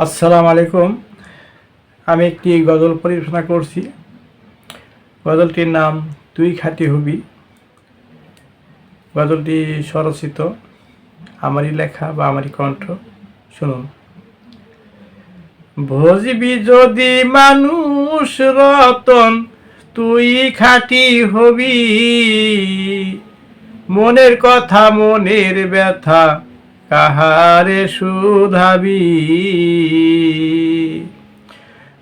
আসসালামু আলাইকুম। আমি একটি গজল পরিবেশনা করছি। গজলটির নাম তুই খাঁটি হবি। গজলটি স্বরচিত আমারই লেখা বা আমারই কণ্ঠ। শুনুন। ভজবি যদি মানুষ রতন, তুই খাঁটি হবি। মনের কথা মনের ব্যথা কাহারে শুধাবি।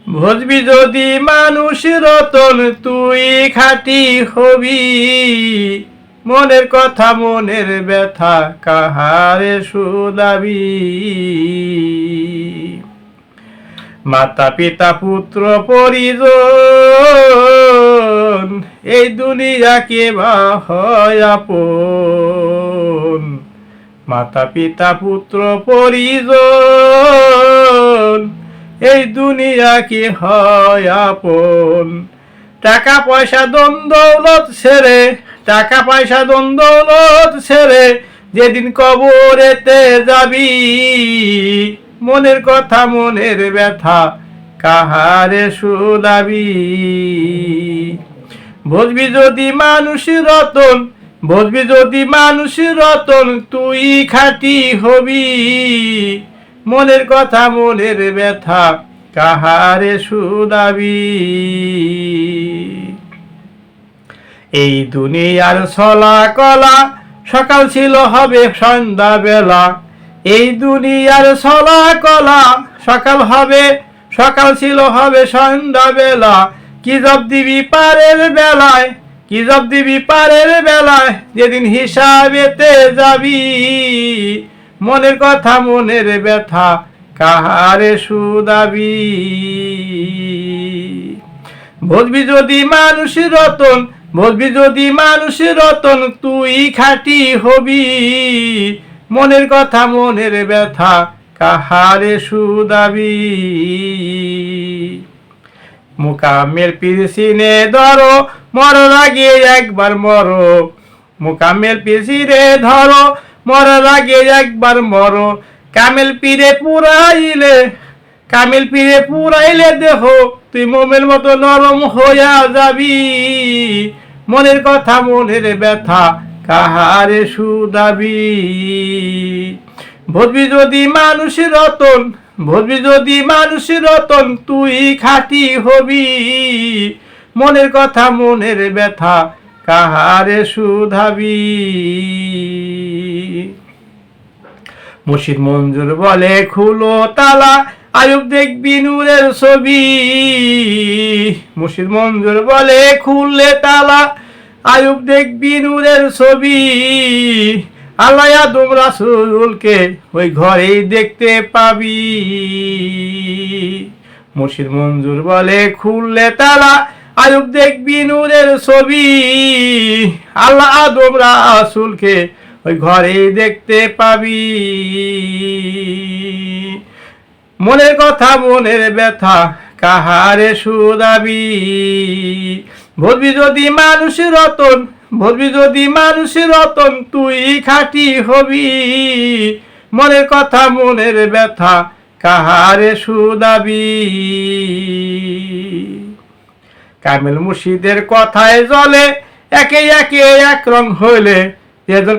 ভজবি যদি মানুষ রতন, তুই খাঁটি হবি। মনের কথা মনের ব্যথা কাহারে শুধাবি। মাতা পিতা পুত্র পরিজন, এই দুনিয়াকে বা হয় আপন। মাতা পিতা পুত্র পরিজন, এই দুনিয়া কি হয় আপন। টাকা পয়সা ধন দৌলত ছেড়ে, টাকা পয়সা ধন দৌলত ছেড়ে যেদিন কবরেতে যাবি। মনের কথা মনের ব্যথা কাহারে শুধাবি। ভজবি যদি মানুষ রতন, ভজবি যদি মানুষ রতন, তুই খাঁটি হবি। মনের কথা মনের ব্যথা কাহারে শুধাবি। এই দুনিয়ার ছলা কলা সকাল ছিল হবে সন্ধ্যা বেলা। এই দুনিয়ার ছলা কলা সকাল ছিল হবে সন্ধ্যা বেলা। কি জব দিবি পারের বেলায়, কি জব দিবি পারের বেলায় যেদিন হিসাবেতে যাবি। মনের কথা মনের ব্যথা কাহারে শুধাবি। ভজবি যদি মানুষ রতন, ভজবি যদি মানুষ রতন, তুই খাঁটি হবি। মনের কথা মনের ব্যথা কাহারে শুধাবি। মুকামের পিছিনে ধরো, মরার আগে একবার মরো। মুকামের পিছিনে ধরো, মরার আগে একবার মরো। কামেল পীরে পুরাইলে, কামেল পীরে পুরাইলে দেহ তুই মোমের মতো নরম হইয়া যাবি। মনের কথা মনের ব্যথা কাহারে শুধাবি। ভজবি যদি মানুষ রতন, ভজবি যদি মানুষ রতন, তুই খাঁটি হবি। মনের কথা মনের ব্যথা কাহারে শুধাবি। মুর্শিদ মঞ্জুর বলে খুলো তালা, আয়ুব দেখবি নূরের ছবি। মুর্শিদ মঞ্জুর বলে খুললে তালা, আয়ুব দেখবি নূরের ছবি। আল্লাহ আদম রাসূলকে ওই ঘরেই দেখতে পাবি। মুর্শিদ মঞ্জুর বলে খুললে তালা, আয়ুব দেখবি নূরের ছবি। আল্লাহ আদম রাসূলকে ওই ঘরেই দেখতে পাবি। মনের কথা মনের ব্যথা কাহারে শুধাবি। ভজবি যদি মানুষ রতন, ভজবি যদি মানুষ রতন, তুই খাঁটি হবি। মনের কথা মনের ব্যথা কাহারে শুধাবি। কামেল মুর্শিদের কথায় জ্বলে একে একে এক রং হইলে।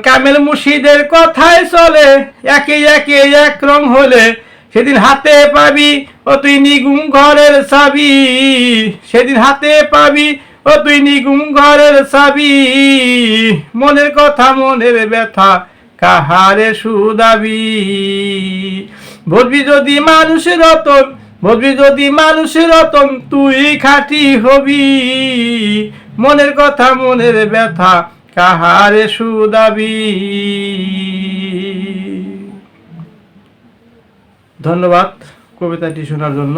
কামেল মুর্শিদের কথায় চলে একে একে এক রং হলে। সেদিন হাতে পাবি ও তুই নিগুম ঘরের চাবি। সেদিন হাতে পাবি ও তুই নিগুম ঘরের চাবি। মনের কথা মনের ব্যথা কাহারে শুধাবি। ভজবি যদি মানুষ রতন, ভজবি যদি মানুষ রতন, তুই খাঁটি হবি। মনের কথা মনের ব্যথা কাহারে শুধাবি। ধন্যবাদ কবিতাটি শোনার জন্য।